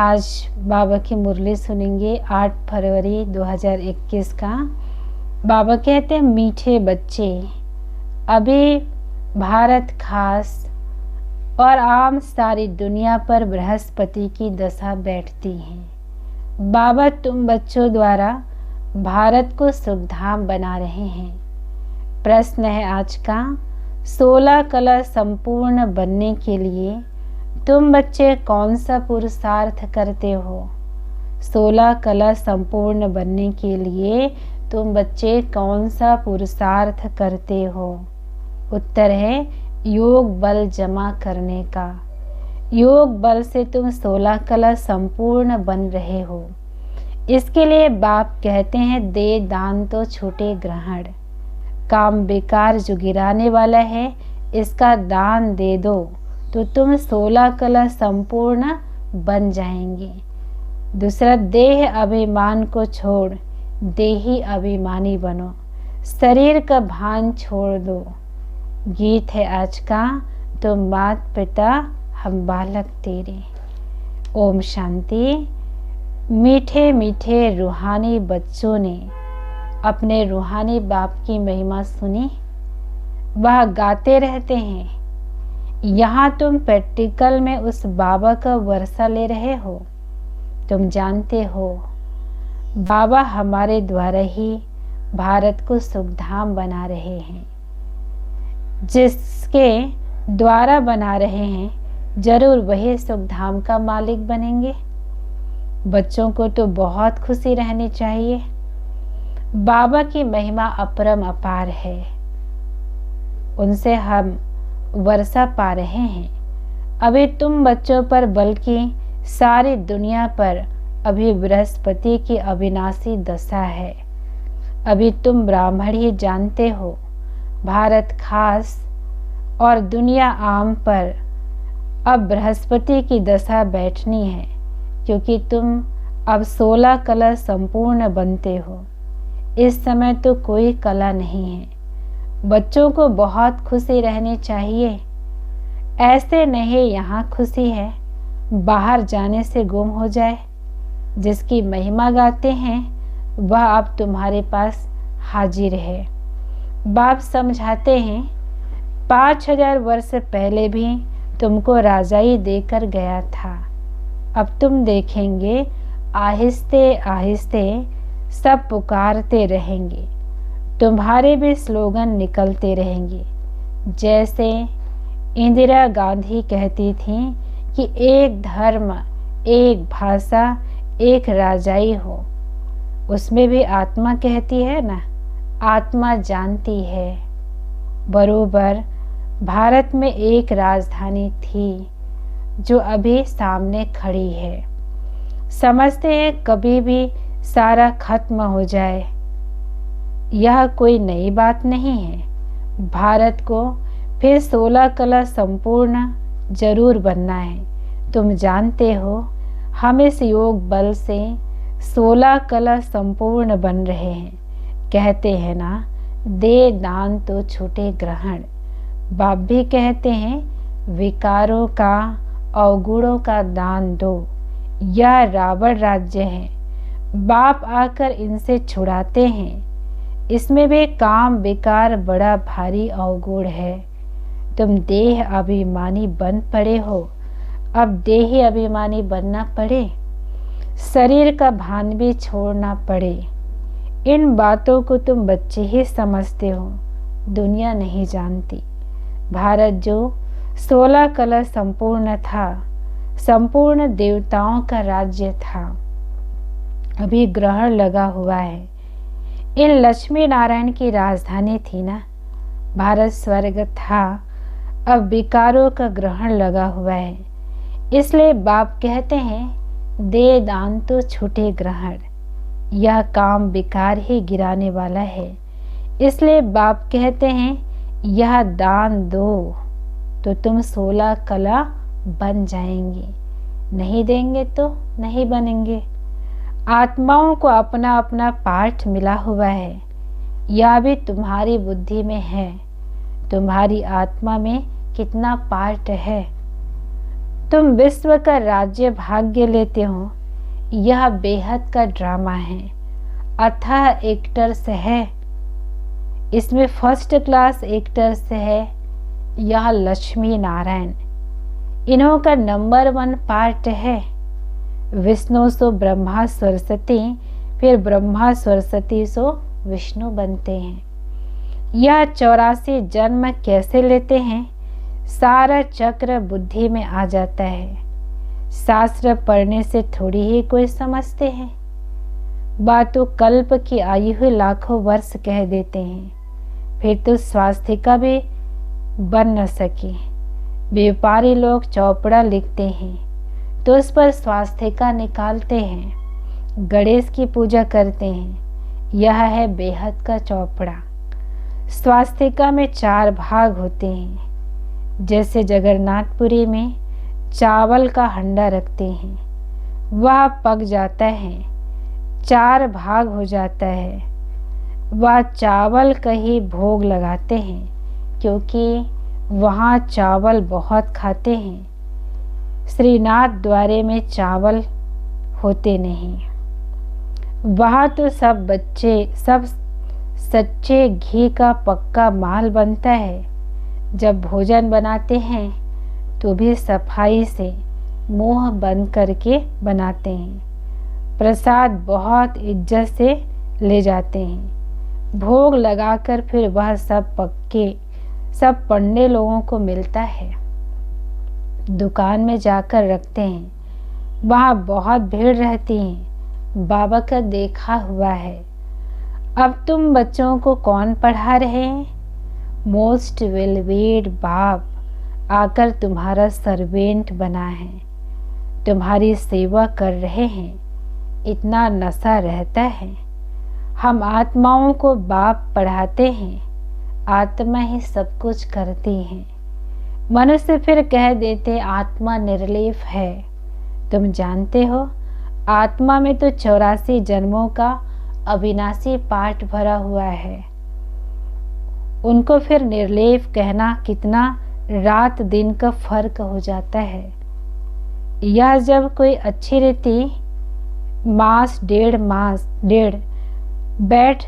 आज बाबा की मुरली सुनेंगे 8 फरवरी 2021 का। बाबा कहते हैं, मीठे बच्चे, अभी भारत खास और आम सारी दुनिया पर बृहस्पति की दशा बैठती है। बाबा तुम बच्चों द्वारा भारत को सुखधाम बना रहे हैं। प्रश्न है आज का, 16 कला संपूर्ण बनने के लिए तुम बच्चे कौन सा पुरुषार्थ करते हो? 16 कला संपूर्ण बनने के लिए तुम बच्चे कौन सा पुरुषार्थ करते हो? उत्तर है योग बल जमा करने का। योग बल से तुम 16 कला संपूर्ण बन रहे हो। इसके लिए बाप कहते हैं, दे दान तो छूटे ग्रहण। काम बेकार जो गिराने वाला है, इसका दान दे दो तो तुम 16 कला संपूर्ण बन जाएंगे। दूसरा, देह अभिमान को छोड़ देही अभिमानी बनो। शरीर का भान छोड़ दो। गीत है आज का, तुम मात पिता हम बालक तेरे। ओम शांति। मीठे मीठे रूहानी बच्चों ने अपने रूहानी बाप की महिमा सुनी, वह गाते रहते हैं। यहाँ तुम प्रैक्टिकल में उस बाबा का वर्षा ले रहे हो। तुम जानते हो बाबा हमारे द्वारा ही भारत को सुखधाम बना रहे हैं। जिसके द्वारा बना रहे हैं, जरूर वही सुखधाम का मालिक बनेंगे। बच्चों को तो बहुत खुशी रहनी चाहिए। बाबा की महिमा अपरम अपार है, उनसे हम वर्षा पा रहे हैं। अभी तुम बच्चों पर बल्कि सारी दुनिया पर अभी बृहस्पति की अविनाशी दशा है। अभी तुम ब्राह्मण ही जानते हो, भारत खास और दुनिया आम पर अब बृहस्पति की दशा बैठनी है, क्योंकि तुम अब 16 कला संपूर्ण बनते हो। इस समय तो कोई कला नहीं है। बच्चों को बहुत खुशी रहनी चाहिए। ऐसे नहीं यहाँ खुशी है, बाहर जाने से गुम हो जाए। जिसकी महिमा गाते हैं, वह अब तुम्हारे पास हाजिर है। बाप समझाते हैं, 5000 वर्ष पहले भी तुमको राजाई देकर गया था। अब तुम देखेंगे, आहिस्ते आहिस्ते सब पुकारते रहेंगे। तुम्हारे भी स्लोगन निकलते रहेंगे। जैसे इंदिरा गांधी कहती थी कि एक धर्म, एक भाषा, एक राजाई हो। उसमें भी आत्मा कहती है ना, आत्मा जानती है। बरोबर भारत में एक राजधानी थी जो अभी सामने खड़ी है। समझते हैं कभी भी सारा खत्म हो जाए। यह कोई नई बात नहीं है। भारत को फिर 16 कला संपूर्ण जरूर बनना है। तुम जानते हो, हम इस योग बल से 16 कला संपूर्ण बन रहे हैं। कहते हैं ना, दे दान तो छूटे ग्रहण। बाप भी कहते हैं, विकारों का अवगुणों का दान दो। यह रावण राज्य है, बाप आकर इनसे छुड़ाते हैं। इसमें भी काम विकार बड़ा भारी अवगुण है। तुम देह अभिमानी बन पड़े हो, अब देही अभिमानी बनना पड़े, शरीर का भान भी छोड़ना पड़े। इन बातों को तुम बच्चे ही समझते हो, दुनिया नहीं जानती। भारत जो 16 कला संपूर्ण था, संपूर्ण देवताओं का राज्य था, अभी ग्रहण लगा हुआ है। इन लक्ष्मी नारायण की राजधानी थी ना, भारत स्वर्ग था, अब विकारों का ग्रहण लगा हुआ है। इसलिए बाप कहते हैं, दे दान तो छूटे ग्रहण। यह काम विकार ही गिराने वाला है। इसलिए बाप कहते हैं, यह दान दो तो तुम 16 कला बन जाएंगे। नहीं देंगे तो नहीं बनेंगे। आत्माओं को अपना अपना पाठ मिला हुआ है। यह भी तुम्हारी बुद्धि में है। तुम्हारी आत्मा में कितना पार्ट है। तुम विश्व का राज्य भाग्य लेते हो। यह बेहद का ड्रामा है, अथाह एक्टर्स है। इसमें फर्स्ट क्लास एक्टर्स है। यह लक्ष्मी नारायण, इन्हों का नंबर 1 पार्ट है। विष्णु सो ब्रह्मा सरस्वती, फिर ब्रह्मा सरस्वती सो विष्णु बनते हैं। यह 84 जन्म कैसे लेते हैं, सारा चक्र बुद्धि में आ जाता है। शास्त्र पढ़ने से थोड़ी ही कोई समझते हैं। बातों कल्प की आयु हुई लाखों वर्ष कह देते हैं, फिर तो स्वास्थ्य का भी बन न सके। व्यापारी लोग चौपड़ा लिखते हैं तो उस पर स्वास्थ्य का निकालते हैं। गणेश की पूजा करते हैं, यह है बेहद का चौपड़ा। स्वास्तिका में 4 भाग होते हैं। जैसे जगन्नाथपुरी में चावल का हंडा रखते हैं, वह पक जाता है, 4 भाग हो जाता है। वह चावल का ही भोग लगाते हैं, क्योंकि वहाँ चावल बहुत खाते हैं। श्रीनाथ द्वारे में चावल होते नहीं। वहाँ तो सब बच्चे सब सच्चे घी का पक्का माल बनता है। जब भोजन बनाते हैं तो भी सफाई से मुंह बंद करके बनाते हैं। प्रसाद बहुत इज्जत से ले जाते हैं। भोग लगाकर फिर वह सब सब पंडे लोगों को मिलता है। दुकान में जाकर रखते हैं, वहाँ बहुत भीड़ रहती है। बाबा का देखा हुआ है। अब तुम बच्चों को कौन पढ़ा रहे हैं? मोस्ट वेलवेड बाप आकर तुम्हारा सर्वेंट बना है, तुम्हारी सेवा कर रहे हैं। इतना नशा रहता है। हम आत्माओं को बाप पढ़ाते हैं, आत्मा ही सब कुछ करती है। मनुष्य फिर कह देते आत्मा निर्लेप है। तुम जानते हो आत्मा में तो 84 जन्मों का अविनाशी पाठ भरा हुआ है। उनको फिर निर्लेप कहना कितना रात दिन का फर्क हो जाता है। यह जब कोई अच्छी रीति मास डेढ़ बैठ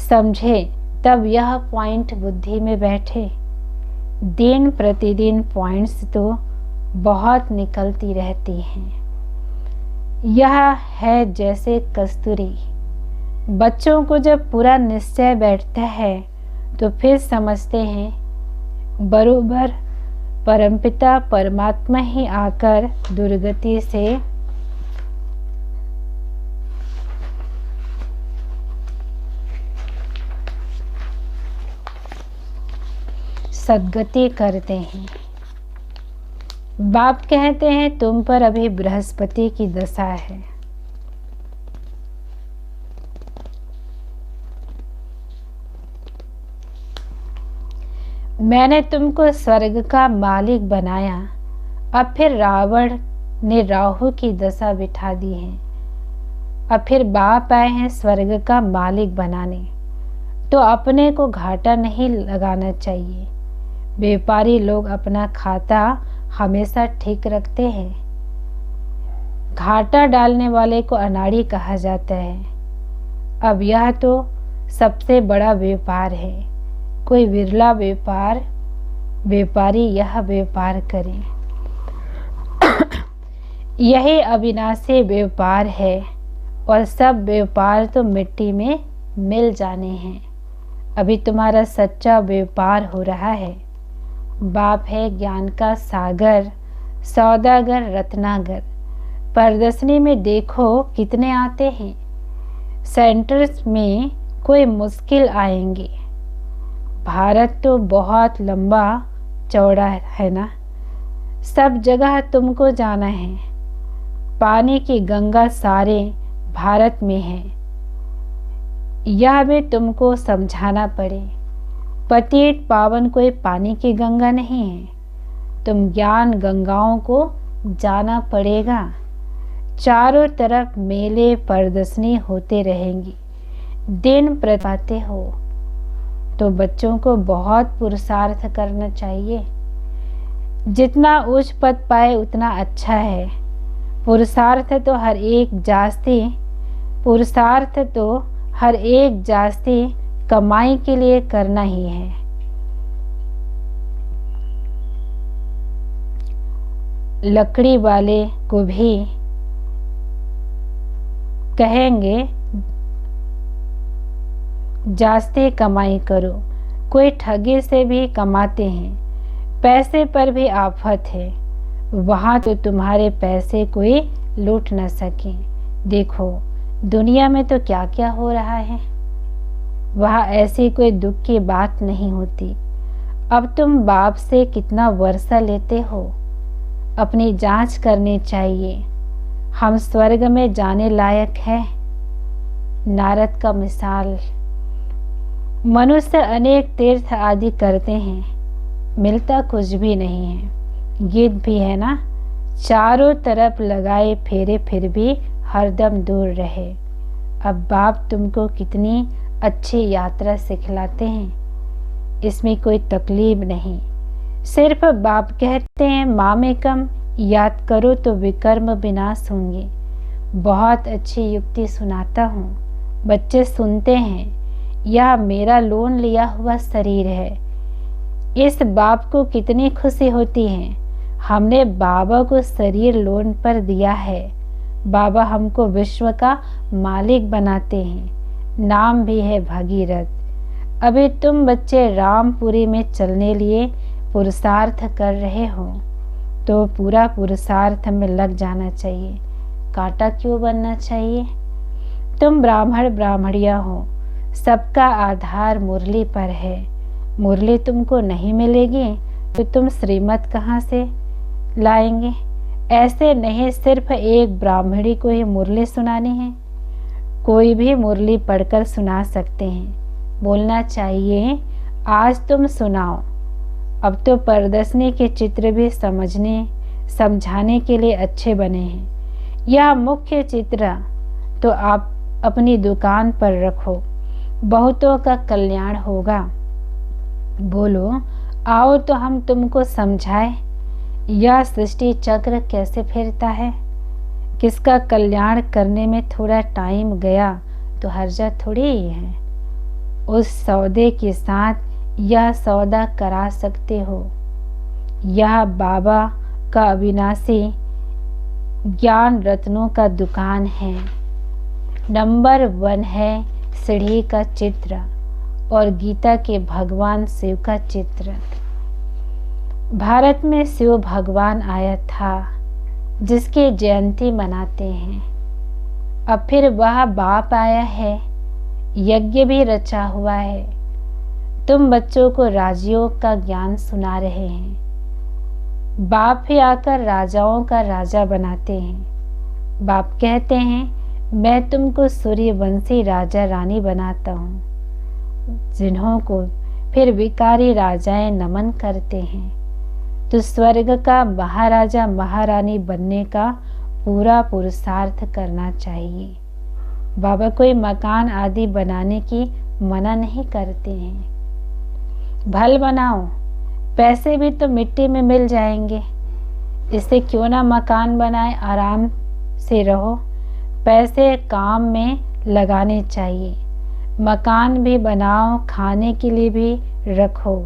समझे, तब यह पॉइंट बुद्धि में बैठे। दिन प्रतिदिन पॉइंट्स तो बहुत निकलती रहती हैं। यह है जैसे कस्तूरी। बच्चों को जब पूरा निश्चय बैठता है तो फिर समझते हैं बरोबर परमपिता परमात्मा ही आकर दुर्गति से सद्गति करते हैं। बाप कहते हैं तुम पर अभी बृहस्पति की दशा है। मैंने तुमको स्वर्ग का मालिक बनाया। अब फिर रावण ने राहु की दशा बिठा दी है। अब फिर बाप आए हैं स्वर्ग का मालिक बनाने, तो अपने को घाटा नहीं लगाना चाहिए। व्यापारी लोग अपना खाता हमेशा ठीक रखते हैं। घाटा डालने वाले को अनाड़ी कहा जाता है। अब यह तो सबसे बड़ा व्यापार है। कोई विरला व्यापारी यह व्यापार करे। यही अविनाशी व्यापार है, और सब व्यापार तो मिट्टी में मिल जाने हैं। अभी तुम्हारा सच्चा व्यापार हो रहा है। बाप है ज्ञान का सागर, सौदागर रत्नागर। प्रदर्शनी में देखो कितने आते हैं। सेंटर्स में कोई मुश्किल आएंगे। भारत तो बहुत लंबा चौड़ा है ना, सब जगह तुमको जाना है। पानी की गंगा सारे भारत में है, यह भी तुमको समझाना पड़े। पतित पावन कोई पानी की गंगा नहीं है, तुम ज्ञान गंगाओं को जाना पड़ेगा। चारों तरफ मेले प्रदर्शनी होते रहेंगी, दिन प्रताते हो, तो बच्चों को बहुत पुरुषार्थ करना चाहिए। जितना उच्च पद पाए उतना अच्छा है। पुरुषार्थ तो हर एक जास्ती कमाई के लिए करना ही है। लकड़ी वाले को भी कहेंगे जास्ती कमाई करो। कोई ठगी से भी कमाते हैं, पैसे पर भी आफत है। वहां तो तुम्हारे पैसे कोई लूट न सके। देखो दुनिया में तो क्या क्या हो रहा है, वहाँ ऐसी कोई दुख की बात नहीं होती। अब तुम बाप से कितना वर्षा लेते हो, अपनी जांच करनी चाहिए। हम स्वर्ग में जाने लायक है। नारद का मिसाल। मनुष्य अनेक तीर्थ आदि करते हैं, मिलता कुछ भी नहीं है। गीत भी है ना, चारों तरफ लगाए फेरे फिर भी हरदम दूर रहे। अब बाप तुमको कितनी अच्छी यात्रा सिखलाते हैं, इसमें कोई तकलीफ नहीं। सिर्फ बाप कहते हैं मामेकम याद करो तो विकर्म विनाश होंगे। बहुत अच्छी युक्ति सुनाता हूँ, बच्चे सुनते हैं। यह मेरा लोन लिया हुआ शरीर है। इस बाप को कितनी खुशी होती है, हमने बाबा को शरीर लोन पर दिया है। बाबा हमको विश्व का मालिक बनाते हैं, नाम भी है भगीरथ। अभी तुम बच्चे रामपुरी में चलने लिए पुरुषार्थ कर रहे हो, तो पूरा पुरुषार्थ में लग जाना चाहिए। कांटा क्यों बनना चाहिए? तुम ब्राह्मण ब्राह्मणिया हो, सबका आधार मुरली पर है। मुरली तुमको नहीं मिलेगी तो तुम श्रीमत कहाँ से लाएंगे? ऐसे नहीं सिर्फ एक ब्राह्मणी को ही मुरली सुनानी है, कोई भी मुरली पढ़कर सुना सकते हैं। बोलना चाहिए आज तुम सुनाओ। अब तो प्रदर्शनी के चित्र भी समझाने के लिए अच्छे बने हैं। यह मुख्य चित्र तो आप अपनी दुकान पर रखो, बहुतों का कल्याण होगा। बोलो आओ तो हम तुमको समझाएं, यह सृष्टि चक्र कैसे फिरता है। किसका कल्याण करने में थोड़ा टाइम गया तो हर्जा थोड़ी ही है। उस सौदे के साथ यह सौदा करा सकते हो। यह बाबा का अविनाशी ज्ञान रत्नों का दुकान है। नंबर 1 है सीढ़ी का चित्र और गीता के भगवान शिव का चित्र। भारत में शिव भगवान आया था जिसकी जयंती मनाते हैं। अब फिर वह बाप आया है, यज्ञ भी रचा हुआ है। तुम बच्चों को राजयोग का ज्ञान सुना रहे हैं। बाप ही आकर राजाओं का राजा बनाते हैं। बाप कहते हैं मैं तुमको सूर्यवंशी राजा रानी बनाता हूँ, जिन्हों को फिर विकारी राजाएं नमन करते हैं। तो स्वर्ग का महाराजा महारानी बनने का पूरा पुरुषार्थ करना चाहिए। बाबा कोई मकान आदि बनाने की मना नहीं करते हैं। भल बनाओ, पैसे भी तो मिट्टी में मिल जाएंगे। इससे क्यों ना मकान बनाए, आराम से रहो। पैसे काम में लगाने चाहिए। मकान भी बनाओ, खाने के लिए भी रखो,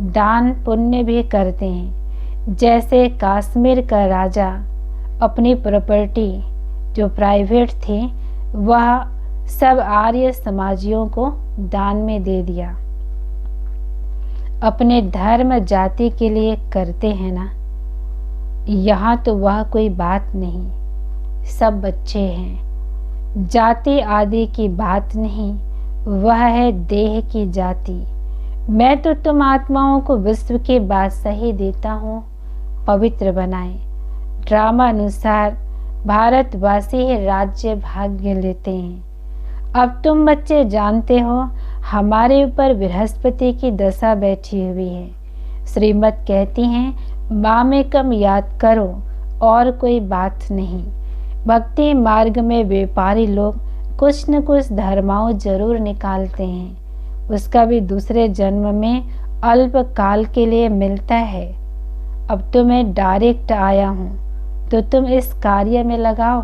दान पुण्य भी करते हैं। जैसे कश्मीर का राजा अपनी प्रॉपर्टी जो प्राइवेट थी वह सब आर्य समाजियों को दान में दे दिया। अपने धर्म जाति के लिए करते हैं ना। यहाँ तो वह कोई बात नहीं, सब बच्चे हैं। जाति आदि की बात नहीं, वह है देह की जाति। मैं तो तुम आत्माओं को विश्व के बादशाह ही देता हूँ, पवित्र बनाए। ड्रामा अनुसार भारतवासी ही राज्य भाग्य लेते हैं। अब तुम बच्चे जानते हो हमारे ऊपर बृहस्पति की दशा बैठी हुई है। श्रीमत कहती हैं मामेकम याद करो और कोई बात नहीं। भक्ति मार्ग में व्यापारी लोग कुछ न कुछ धर्माओं जरूर निकालते हैं, उसका भी दूसरे जन्म में अल्प काल के लिए मिलता है। अब तो मैं डायरेक्ट आया हूँ, तो तुम इस कार्य में लगाओ।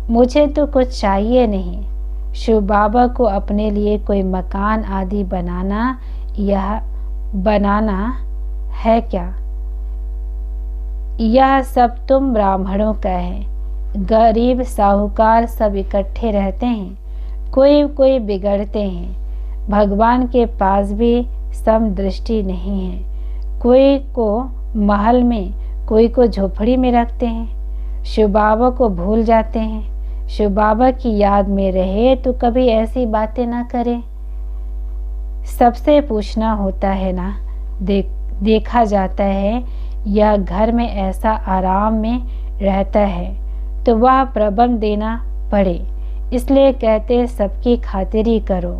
मुझे तो कुछ चाहिए नहीं। शिव बाबा को अपने लिए कोई मकान आदि बनाना है क्या? यह सब तुम ब्राह्मणों का है। गरीब साहूकार सब इकट्ठे रहते हैं, कोई कोई बिगड़ते हैं। भगवान के पास भी समदृष्टि नहीं है। कोई को महल में, कोई को झोपड़ी में रखते हैं। शिव बाबा को भूल जाते हैं। शिव बाबा की याद में रहे तो कभी ऐसी बातें ना करे। सबसे पूछना होता है ना, देखा जाता है यह घर में ऐसा आराम में रहता है तो वह प्रबंध देना पड़े, इसलिए कहते सबकी खातिरी करो।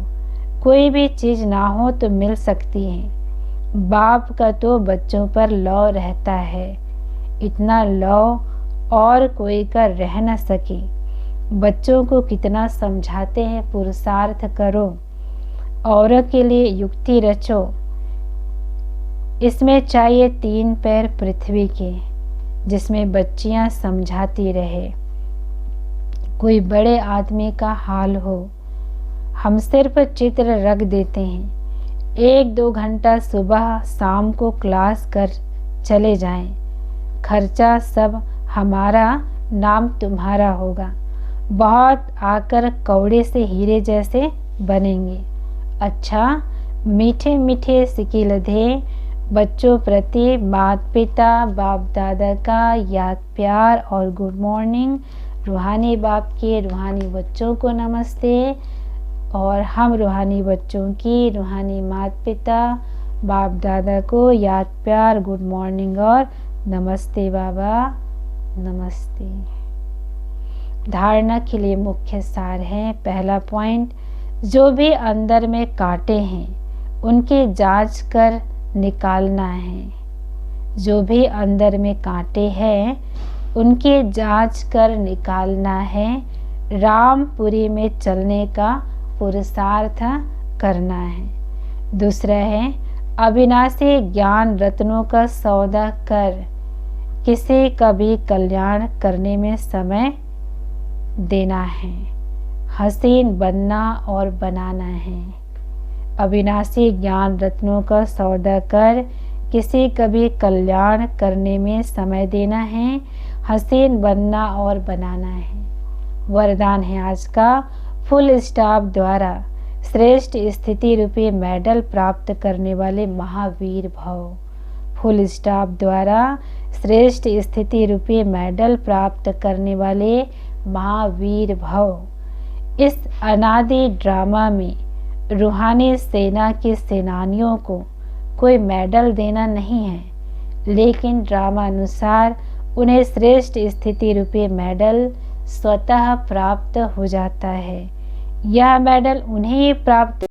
कोई भी चीज़ ना हो तो मिल सकती है। बाप का तो बच्चों पर लौ रहता है, इतना लौ और कोई का रह न सके। बच्चों को कितना समझाते हैं, पुरुषार्थ करो, औरों के लिए युक्ति रचो। इसमें चाहिए 3 पैर पृथ्वी के, जिसमें बच्चियां समझाती रहे। कोई बड़े आदमी का हाल हो, हम सिर्फ चित्र रख देते हैं। 1-2 घंटा सुबह शाम को क्लास कर चले जाएं। खर्चा सब हमारा, नाम तुम्हारा होगा। बहुत आकर कौड़े से हीरे जैसे बनेंगे। अच्छा, मीठे मीठे सिकिल दे बच्चों प्रति माता पिता बाप दादा का याद प्यार और गुड मॉर्निंग। रूहानी बाप के रूहानी बच्चों को नमस्ते, और हम रूहानी बच्चों की रूहानी माता पिता बाप दादा को याद प्यार गुड मॉर्निंग और नमस्ते बाबा, नमस्ते। धारणा के लिए मुख्य सार है। पहला पॉइंट, जो भी अंदर में कांटे हैं उनकी जांच कर निकालना है। जो भी अंदर में कांटे हैं उनकी जांच कर निकालना है। रामपुरी में चलने का पुरुषार्थ करना है। दूसरा है, अविनाशी ज्ञान रत्नों का सौदा कर किसी का भी कल्याण करने में समय देना है। हसीन बनना और बनाना है। अविनाशी ज्ञान रत्नों का सौदा कर किसी का भी कल्याण करने में समय देना है। हसीन बनना और बनाना है। वरदान है आज का, फुल स्टॉप द्वारा श्रेष्ठ स्थिति रूपी मेडल प्राप्त करने वाले महावीर भव। फुल स्टॉप द्वारा श्रेष्ठ स्थिति रूपी मेडल प्राप्त करने वाले महावीर भव। इस अनादि ड्रामा में रूहानी सेना के सेनानियों को कोई मेडल देना नहीं है, लेकिन ड्रामा अनुसार उन्हें श्रेष्ठ स्थिति रूपी मेडल स्वतः प्राप्त हो जाता है। यह मेडल उन्हें प्राप्त